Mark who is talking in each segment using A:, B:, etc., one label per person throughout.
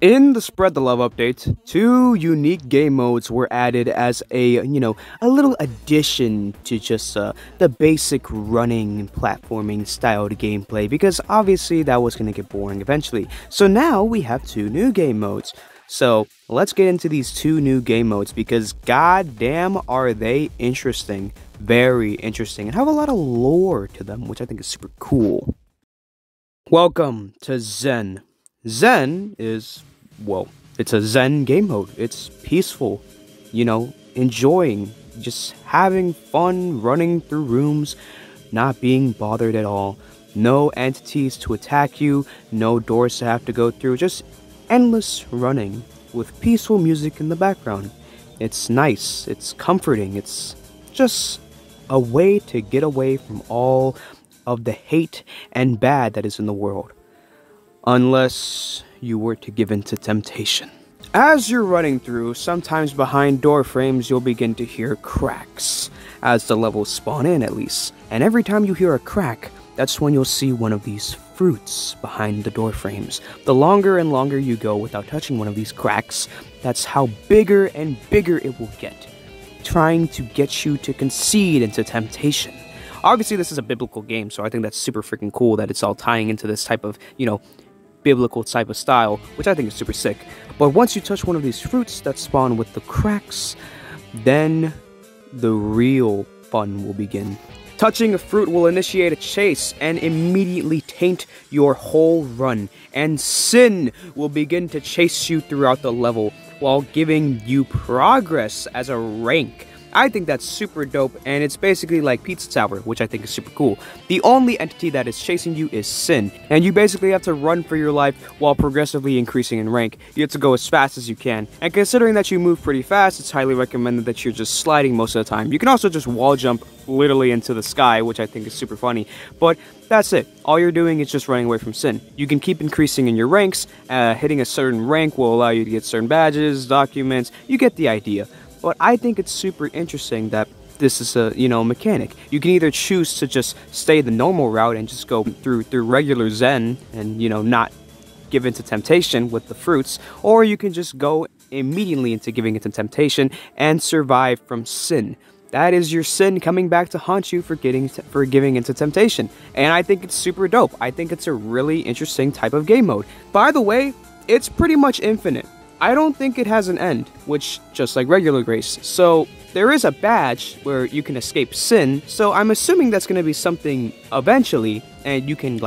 A: In the Spread the Love update, 2 unique game modes were added as a little addition to just the basic running platforming styled gameplay, because obviously that was going to get boring eventually. So now we have 2 new game modes. So let's get into these 2 new game modes, because goddamn are they interesting. Very interesting, and have a lot of lore to them, which I think is super cool. Welcome to Zen. Zen is, well, it's a Zen game mode. It's peaceful, enjoying, just having fun, running through rooms, not being bothered at all. No entities to attack you, no doors to have to go through, just endless running with peaceful music in the background. It's nice, it's comforting, it's just a way to get away from all of the hate and bad that is in the world. Unless you were to give in to temptation. As you're running through, sometimes behind door frames you'll begin to hear cracks, as the levels spawn in at least. And every time you hear a crack, that's when you'll see one of these fruits behind the door frames. The longer and longer you go without touching one of these cracks, that's how bigger and bigger it will get, trying to get you to concede into temptation. Obviously this is a biblical game, so I think that's super freaking cool that it's all tying into this type of, biblical type of style, which I think is super sick. But once you touch one of these fruits that spawn with the cracks, then the real fun will begin. Touching a fruit will initiate a chase and immediately taint your whole run, and sin will begin to chase you throughout the level while giving you progress as a rank. I think that's super dope, and it's basically like Pizza Tower, which I think is super cool. The only entity that is chasing you is sin, and you basically have to run for your life while progressively increasing in rank. You have to go as fast as you can, and considering that you move pretty fast, it's highly recommended that you're just sliding most of the time. You can also just wall jump literally into the sky, which I think is super funny, but that's it. All you're doing is just running away from sin. You can keep increasing in your ranks. Hitting a certain rank will allow you to get certain badges, documents. You get the idea. But I think it's super interesting that this is a, mechanic. You can either choose to just stay the normal route and just go through regular Zen and, not give into temptation with the fruits, or you can just go immediately into giving into temptation and survive from sin. That is your sin coming back to haunt you for giving into temptation. And I think it's super dope. I think it's a really interesting type of game mode. By the way, it's pretty much infinite. I don't think it has an end, which just like regular grace. So there is a badge where you can escape sin, so I'm assuming that's going to be something eventually, and you can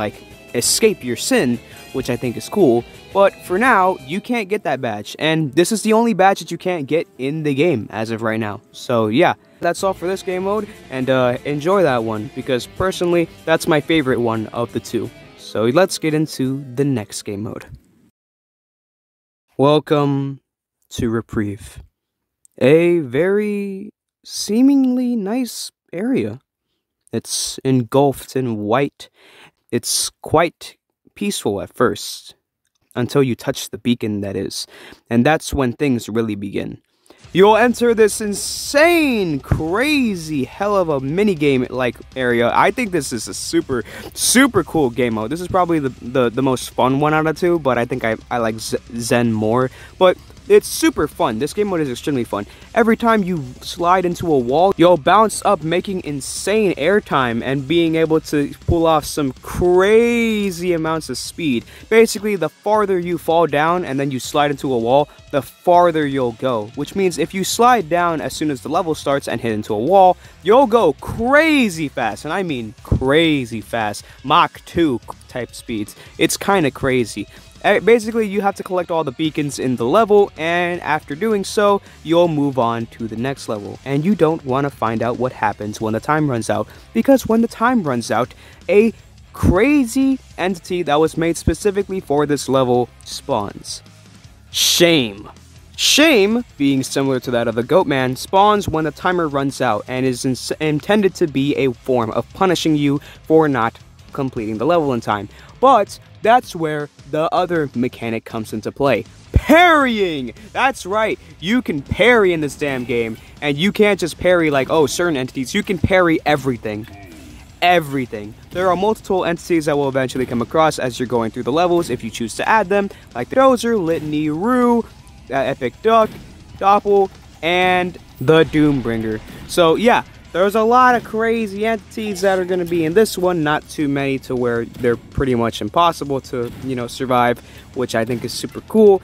A: escape your sin, which I think is cool. But for now, you can't get that badge, and this is the only badge that you can't get in the game as of right now. So yeah, that's all for this game mode, and enjoy that one, because personally, that's my favorite one of the 2. So let's get into the next game mode. Welcome to Reprieve, a very seemingly nice area. It's engulfed in white. It's quite peaceful at first, until you touch the beacon, that is, and that's when things really begin. You'll enter this insane, crazy, hell of a minigame-like area. I think this is a super, super cool game mode. This is probably the most fun one out of 2, but I think I like Zen more. But it's super fun. This game mode is extremely fun. Every time you slide into a wall, you'll bounce up, making insane airtime and being able to pull off some crazy amounts of speed. Basically, the farther you fall down and then you slide into a wall, the farther you'll go. Which means if you slide down as soon as the level starts and hit into a wall, you'll go crazy fast. And I mean crazy fast. Mach 2 type speeds. It's kind of crazy. Basically, you have to collect all the beacons in the level, and after doing so, you'll move on to the next level. And you don't want to find out what happens when the time runs out, because when the time runs out, a crazy entity that was made specifically for this level spawns. Shame. Shame, being similar to that of the Goatman, spawns when the timer runs out and is intended to be a form of punishing you for not completing the level in time. But that's where the other mechanic comes into play. Parrying! That's right, you can parry in this damn game, and you can't just parry certain entities, you can parry everything. everything. There are multiple entities that will eventually come across as you're going through the levels if you choose to add them, like the Dozer, Litany, Rue, Epic Duck, Doppel, and the Doombringer. So yeah, there's a lot of crazy entities that are going to be in this one, not too many to where they're pretty much impossible to, survive, which I think is super cool.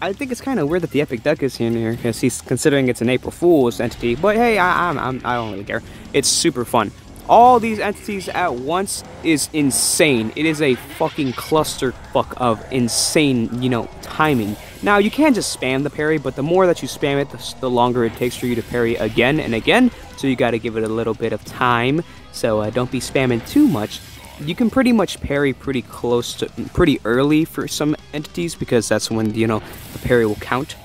A: I think it's kind of weird that the Epic Duck is in here, because he's considering it's an April Fool's entity, but hey, I don't really care. It's super fun. All these entities at once is insane. It is a fucking clusterfuck of insane, timing. Now, you can just spam the parry, but the more that you spam it, the longer it takes for you to parry again and again, so you gotta give it a little bit of time, so don't be spamming too much. You can pretty much parry pretty early for some entities, because that's when, the parry will count.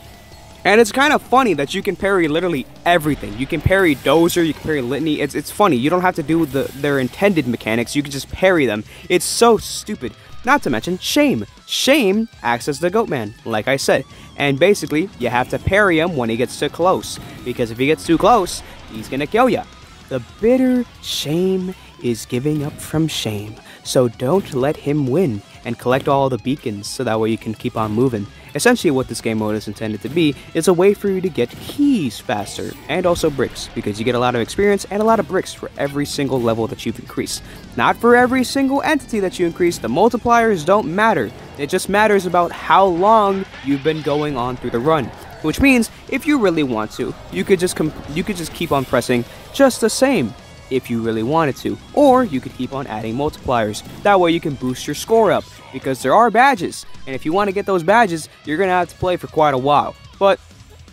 A: And it's kind of funny that you can parry literally everything. You can parry Dozer, you can parry Litany. It's funny. You don't have to do their intended mechanics. You can just parry them. It's so stupid. Not to mention Shame. Shame acts as the Goat Man, like I said. And basically, you have to parry him when he gets too close. Because if he gets too close, he's gonna kill you. The bitter Shame is giving up from shame. So don't let him win, and collect all the beacons so that way you can keep on moving. Essentially what this game mode is intended to be is a way for you to get keys faster, and also bricks, because you get a lot of experience and a lot of bricks for every single level that you've increased. Not for every single entity that you increase. The multipliers don't matter. It just matters about how long you've been going on through the run. Which means, if you really want to, you could just keep on pressing just the same, if you really wanted to, or you could keep on adding multipliers. That way you can boost your score up, because there are badges, and if you want to get those badges, you're gonna have to play for quite a while. But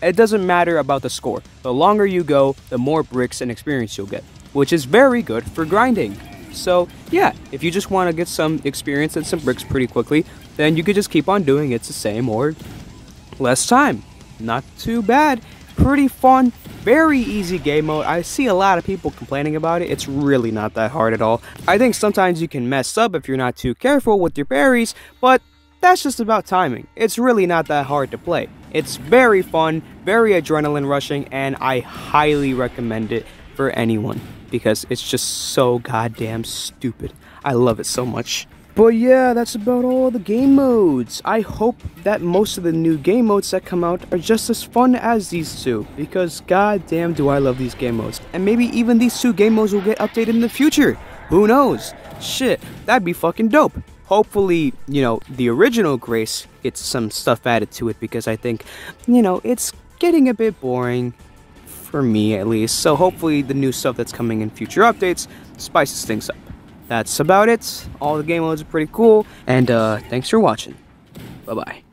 A: it doesn't matter about the score. The longer you go, the more bricks and experience you'll get, which is very good for grinding. So yeah, if you just want to get some experience and some bricks pretty quickly, then you could just keep on doing it the same or less time. Not too bad. Pretty fun, very easy game mode. I see a lot of people complaining about it. It's really not that hard at all. I think sometimes you can mess up if you're not too careful with your parries, but that's just about timing. It's really not that hard to play. It's very fun, very adrenaline rushing, and I highly recommend it for anyone, because it's just so goddamn stupid. I love it so much. But yeah, that's about all the game modes. I hope that most of the new game modes that come out are just as fun as these two, because goddamn do I love these game modes. And maybe even these two game modes will get updated in the future. Who knows? Shit, that'd be fucking dope. Hopefully, the original Grace gets some stuff added to it, because I think, it's getting a bit boring. For me, at least. So hopefully the new stuff that's coming in future updates spices things up. That's about it. All the game modes are pretty cool, and thanks for watching. Bye-bye.